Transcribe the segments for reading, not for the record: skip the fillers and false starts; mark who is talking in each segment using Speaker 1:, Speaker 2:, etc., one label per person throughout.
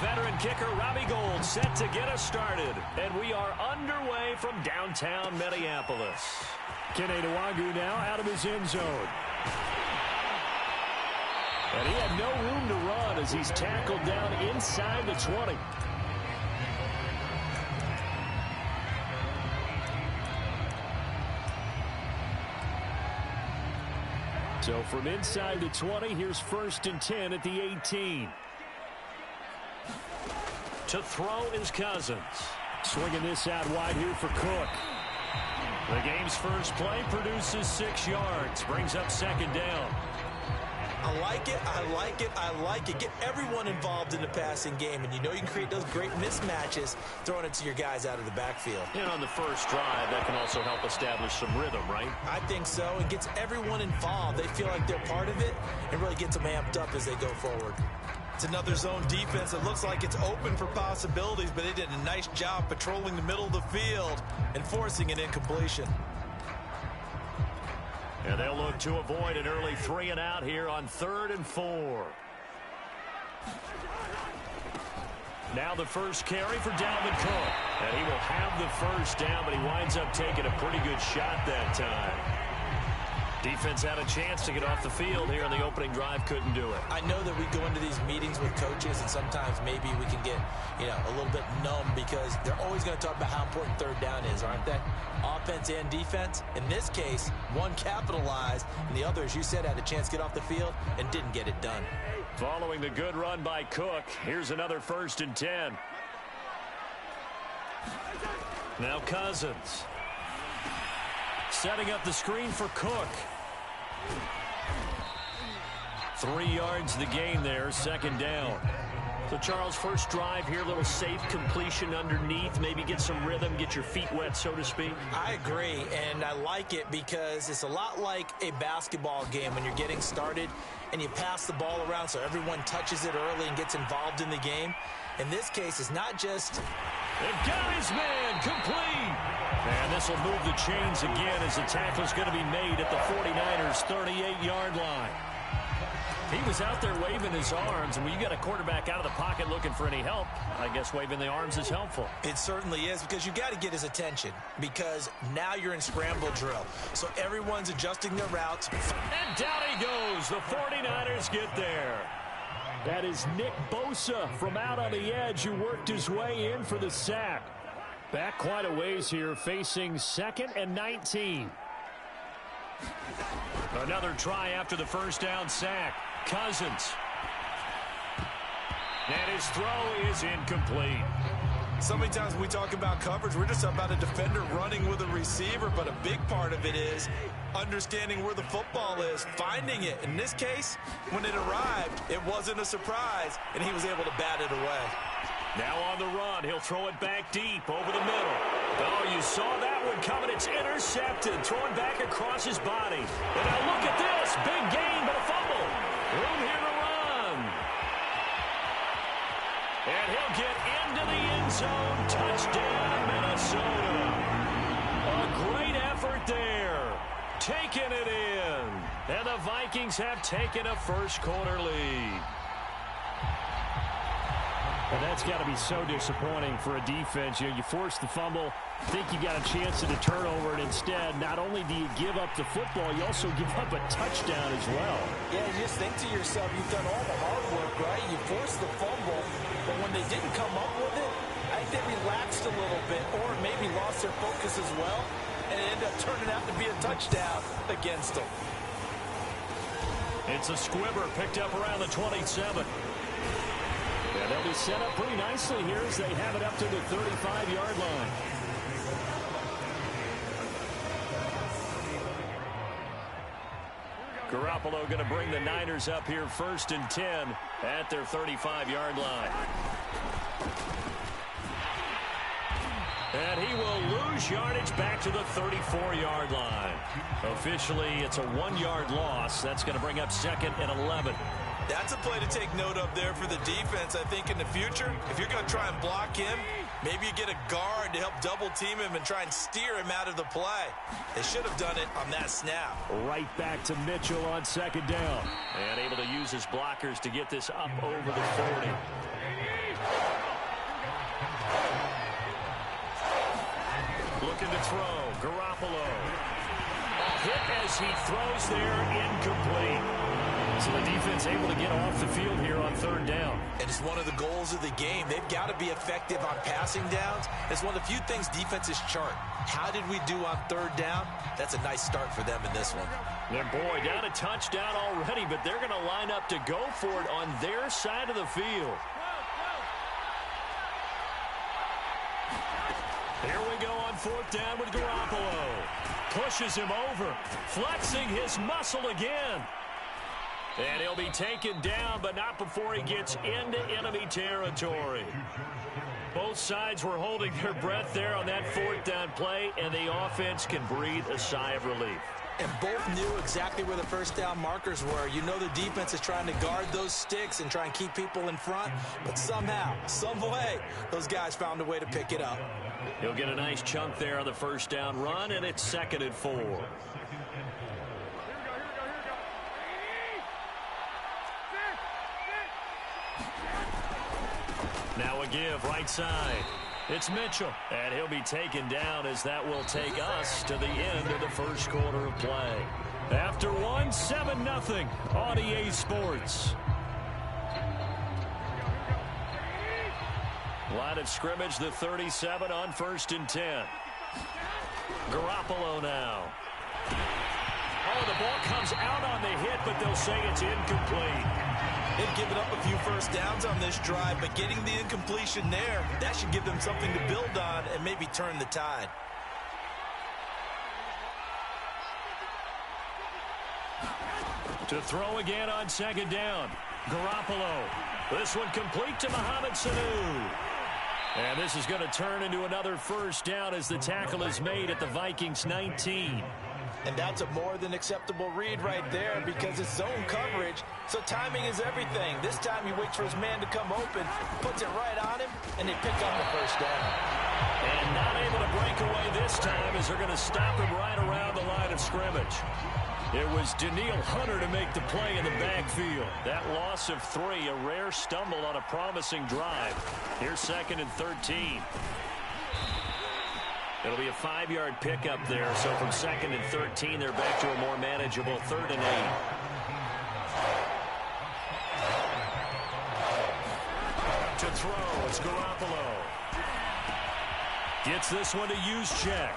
Speaker 1: veteran kicker Robbie Gould set to get us started. And we are underway from downtown Minneapolis. Kene Nwangwu now out of his end zone. And he had no room to run as he's tackled down inside the 20. So from inside the 20, here's 1st and 10 at the 18. To throw is Cousins. Swinging this out wide here for Cook. The game's first play produces 6 yards. Brings up 2nd down.
Speaker 2: I like it, I like it, I like it. Get everyone involved in the passing game, and you know you can create those great mismatches throwing it to your guys out of the backfield.
Speaker 1: And on the first drive, that can also help establish some rhythm, right?
Speaker 2: I think so. It gets everyone involved. They feel like they're part of it and really gets them amped up as they go forward. It's another zone defense. It looks like it's open for possibilities, but they did a nice job patrolling the middle of the field and forcing an incompletion.
Speaker 1: And they'll look to avoid an early 3 and out here on 3rd and 4. Now the first carry for Dalvin Cook. And he will have the first down, but he winds up taking a pretty good shot that time. Defense had a chance to get off the field here on the opening drive, couldn't do it.
Speaker 2: I know that we go into these meetings with coaches, and sometimes maybe we can get, a little bit numb because they're always going to talk about how important 3rd down is, aren't they? Offense and defense. In this case, one capitalized, and the other, as you said, had a chance to get off the field and didn't get it done.
Speaker 1: Following the good run by Cook, here's another 1st and 10. Now Cousins. Setting up the screen for Cook. 3 yards the gain there, 2nd down. So, Charles, first drive here, a little safe completion underneath. Maybe get some rhythm, get your feet wet, so to speak.
Speaker 2: I agree, and I like it because it's a lot like a basketball game when you're getting started and you pass the ball around so everyone touches it early and gets involved in the game. In this case, it's not just...
Speaker 1: They've got his man, complete. And this will move the chains again as the tackle's going to be made at the 49ers' 38-yard line. He was out there waving his arms, and when you got a quarterback out of the pocket looking for any help, I guess waving the arms is helpful.
Speaker 2: It certainly is, because you got to get his attention, because now you're in scramble drill. So everyone's adjusting their routes.
Speaker 1: And down he goes. The 49ers get there. That is Nick Bosa from out on the edge who worked his way in for the sack. Back quite a ways here, facing 2nd and 19. Another try after the first down sack. Cousins. And his throw is incomplete.
Speaker 2: So many times when we talk about coverage, we're just about a defender running with a receiver, but a big part of it is understanding where the football is, finding it. In this case, when it arrived, it wasn't a surprise, and he was able to bat it away.
Speaker 1: Now on the run, he'll throw it back deep over the middle. Oh, you saw that one coming. It's intercepted, throwing back across his body. And now look at this. Big gain, but a fumble. Room here to run. And he'll get into the end zone. Touchdown, Minnesota. A great effort there. Taking it in. And the Vikings have taken a first-quarter lead. And that's got to be so disappointing for a defense. You force the fumble, think you got a chance at a turnover, and instead, not only do you give up the football, you also give up a touchdown as well.
Speaker 2: Yeah, you just think to yourself, you've done all the hard work, right? You forced the fumble, but when they didn't come up with it, I think they relaxed a little bit or maybe lost their focus as well, and it ended up turning out to be a touchdown against them.
Speaker 1: It's a squibber picked up around the 27. Yeah, they'll be set up pretty nicely here as they have it up to the 35-yard line. Garoppolo going to bring the Niners up here 1st and 10 at their 35-yard line. And he will lose yardage back to the 34-yard line. Officially, it's a 1-yard loss. That's going to bring up 2nd and 11.
Speaker 2: That's a play to take note of there for the defense. I think in the future, if you're going to try and block him, maybe you get a guard to help double team him and try and steer him out of the play. They should have done it on that snap.
Speaker 1: Right back to Mitchell on 2nd down. And able to use his blockers to get this up over the 40. throw. Garoppolo. A hit as he throws there, incomplete. So the defense able to get off the field here on third down.
Speaker 2: And it's one of the goals of the game. They've got to be effective on passing downs. It's one of the few things defenses chart. How did we do on third down? That's a nice start for them in this one.
Speaker 1: And boy, down a touchdown already, but they're going to line up to go for it on their side of the field. Here we go on fourth down with Garoppolo. Pushes him over, flexing his muscle again. And he'll be taken down, but not before he gets into enemy territory. Both sides were holding their breath there on that fourth down play, and the offense can breathe a sigh of relief.
Speaker 2: And both knew exactly where the first down markers were. You know the defense is trying to guard those sticks and try and keep people in front, but somehow, some way, those guys found a way to pick it up.
Speaker 1: He'll get a nice chunk there on the first down run, and it's 2nd and 4. Now a give, right side. It's Mitchell, and he'll be taken down as that will take us to the end of the first quarter of play. After one, 7-0 on EA Sports. Line of scrimmage, the 37 on 1st and 10. Garoppolo now. Oh, the ball comes out on the hit, but they'll say it's incomplete.
Speaker 2: They've given up a few first downs on this drive, but getting the incompletion there, that should give them something to build on and maybe turn the tide.
Speaker 1: To throw again on 2nd down. Garoppolo. This one complete to Mohamed Sanu. And this is going to turn into another first down as the tackle is made at the Vikings 19.
Speaker 2: And that's a more than acceptable read right there because it's zone coverage, so timing is everything. This time he waits for his man to come open, puts it right on him, and they pick up the first down.
Speaker 1: And not able to break away this time as they're going to stop him right around the line of scrimmage. It was Danielle Hunter to make the play in the backfield. That loss of 3, a rare stumble on a promising drive. Here's 2nd and 13. It'll be a 5-yard pickup there, so from 2nd and 13, they're back to a more manageable 3rd and 8. To throw, it's Garoppolo. Gets this one to Juszczyk.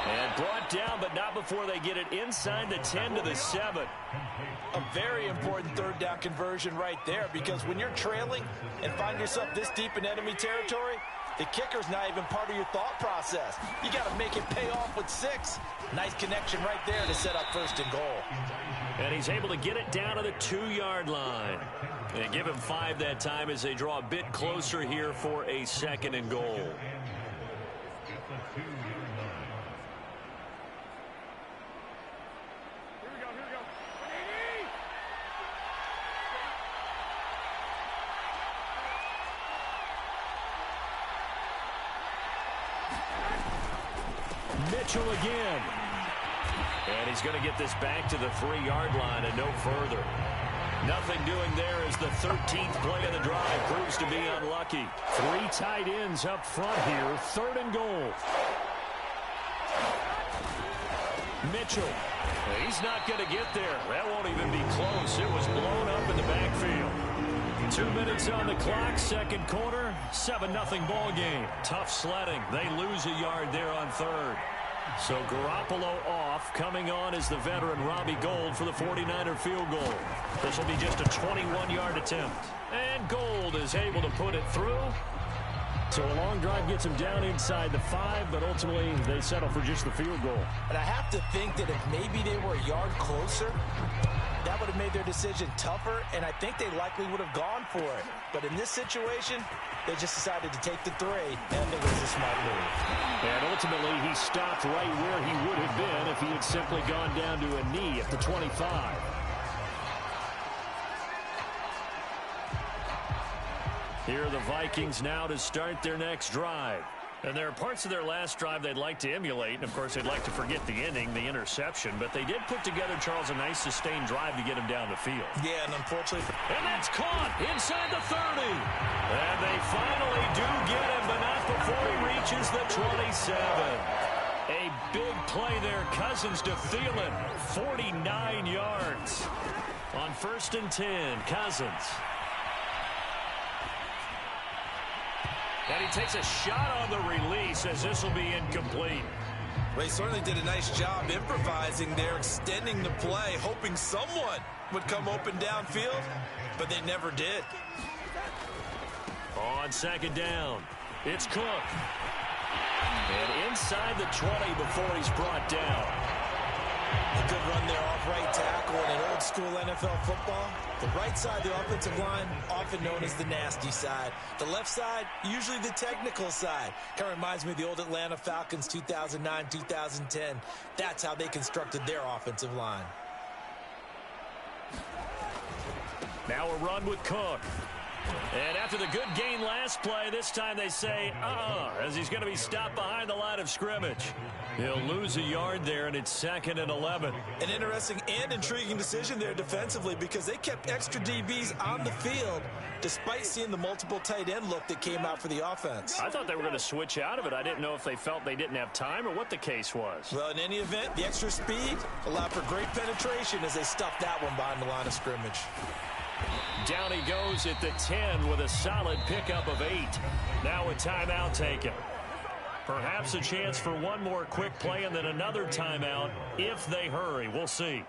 Speaker 1: And brought down, but not before they get it inside the 10 to the 7.
Speaker 2: A very important 3rd down conversion right there because when you're trailing and find yourself this deep in enemy territory, the kicker's not even part of your thought process. You got to make it pay off with 6. Nice connection right there to set up 1st and goal.
Speaker 1: And he's able to get it down to the 2-yard line. And give him 5 that time as they draw a bit closer here for a 2nd and goal. Mitchell again. And he's going to get this back to the 3-yard line and no further. Nothing doing there as the 13th play of the drive proves to be unlucky. 3 tight ends up front here. 3rd and goal. Mitchell. He's not going to get there. That won't even be close. It was blown up in the backfield. 2 minutes on the clock, 2nd quarter, 7-0 ball game. Tough sledding. They lose a yard there on 3rd. So Garoppolo off. Coming on is the veteran Robbie Gould for the 49er field goal. This will be just a 21-yard attempt. And Gould is able to put it through. So a long drive gets him down inside the 5, but ultimately they settle for just the field goal.
Speaker 2: And I have to think that if maybe they were a yard closer, that would have made their decision tougher, and I think they likely would have gone for it. But in this situation, they just decided to take the 3, and I think it was a smart move.
Speaker 1: And ultimately, he stopped right where he would have been if he had simply gone down to a knee at the 25. Here are the Vikings now to start their next drive. And there are parts of their last drive they'd like to emulate. And, of course, they'd like to forget the ending, the interception. But they did put together, Charles, a nice sustained drive to get him down the field.
Speaker 2: Yeah, and unfortunately...
Speaker 1: And that's caught inside the 30. And they finally do get him, but not before he reaches the 27. A Big play there. Cousins to Thielen. 49 yards. On 1st and 10, Cousins. And he takes a shot on the release as this will be incomplete.
Speaker 2: Well, he certainly did a nice job improvising there, extending the play, hoping someone would come open downfield, but they never did.
Speaker 1: On 2nd down, it's Cook. And inside the 20 before he's brought down.
Speaker 2: A good run there off right tackle in an old-school NFL football. The right side of the offensive line, often known as the nasty side. The left side, usually the technical side. Kind of reminds me of the old Atlanta Falcons 2009-2010. That's how they constructed their offensive line.
Speaker 1: Now a run with Cook. And after the good gain last play, this time they say, as he's going to be stopped behind the line of scrimmage. He'll lose a yard there, and it's 2nd and 11.
Speaker 2: An interesting and intriguing decision there defensively because they kept extra DBs on the field despite seeing the multiple tight end look that came out for the offense.
Speaker 1: I thought they were going to switch out of it. I didn't know if they felt they didn't have time or what the case was.
Speaker 2: Well, in any event, the extra speed allowed for great penetration as they stuffed that one behind the line of scrimmage.
Speaker 1: Down he goes at the 10 with a solid pickup of 8. Now a timeout taken. Perhaps a chance for one more quick play and then another timeout if they hurry. We'll see.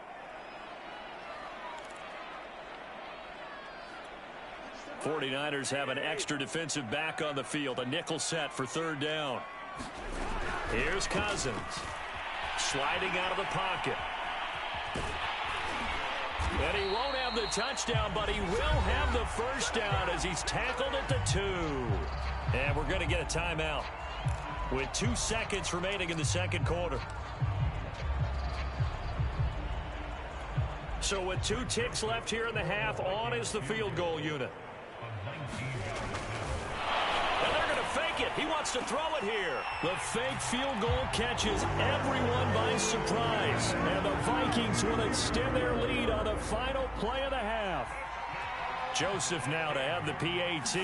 Speaker 1: 49ers have an extra defensive back on the field. A nickel set for 3rd down. Here's Cousins. Sliding out of the pocket. And he won't have the touchdown, but he will have the first down as he's tackled at the 2. And we're going to get a timeout with 2 seconds remaining in the 2nd quarter. So with 2 ticks left here in the half, on is the field goal unit. And they're going to fake it. He wants to throw it here. The fake field goal catches everyone by surprise. And the Vikings will extend their lead on the final play of the half. Joseph now to have the PAT.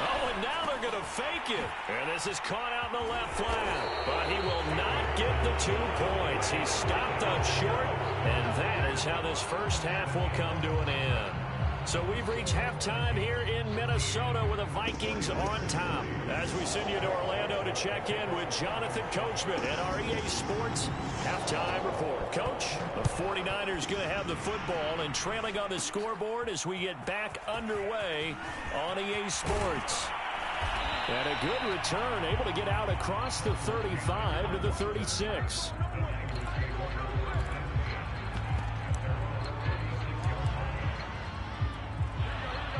Speaker 1: Oh, and now they're going to fake it. And this is caught out in the left flat. But he will not get the 2 points. He's stopped up short. And that is how this first half will come to an end. So we've reached halftime here in Minnesota with the Vikings on top. As we send you to Orlando to check in with Jonathan Coachman at our EA Sports Halftime Report. Coach, the 49ers going to have the football and trailing on the scoreboard as we get back underway on EA Sports. And a good return, able to get out across the 35 to the 36.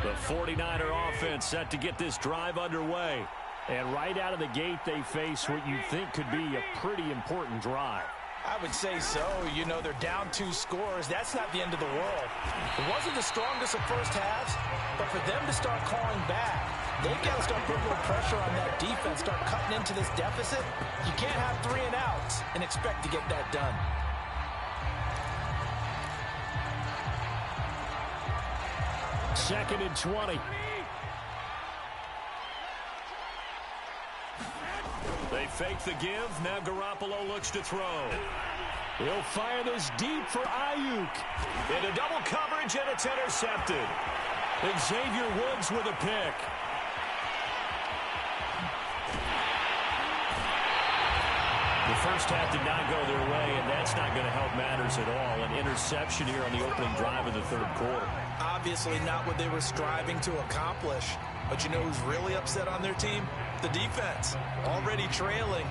Speaker 1: The 49er offense set to get this drive underway. And right out of the gate, they face what you think could be a pretty important drive.
Speaker 2: I would say so. You know, they're down 2 scores. That's not the end of the world. It wasn't the strongest of first halves, but for them to start calling back, they've got to start putting a little pressure on that defense, start cutting into this deficit. You can't have 3 and outs and expect to get that done.
Speaker 1: Second and 20. They fake the give. Now Garoppolo looks to throw. He'll fire this deep for Ayuk. Into double coverage, and it's intercepted. Xavier Woods with a pick. The first half did not go their way, and that's not going to help matters at all. An interception here on the opening drive of the 3rd quarter.
Speaker 2: Obviously not what they were striving to accomplish. But you know who's really upset on their team? The defense. Already trailing.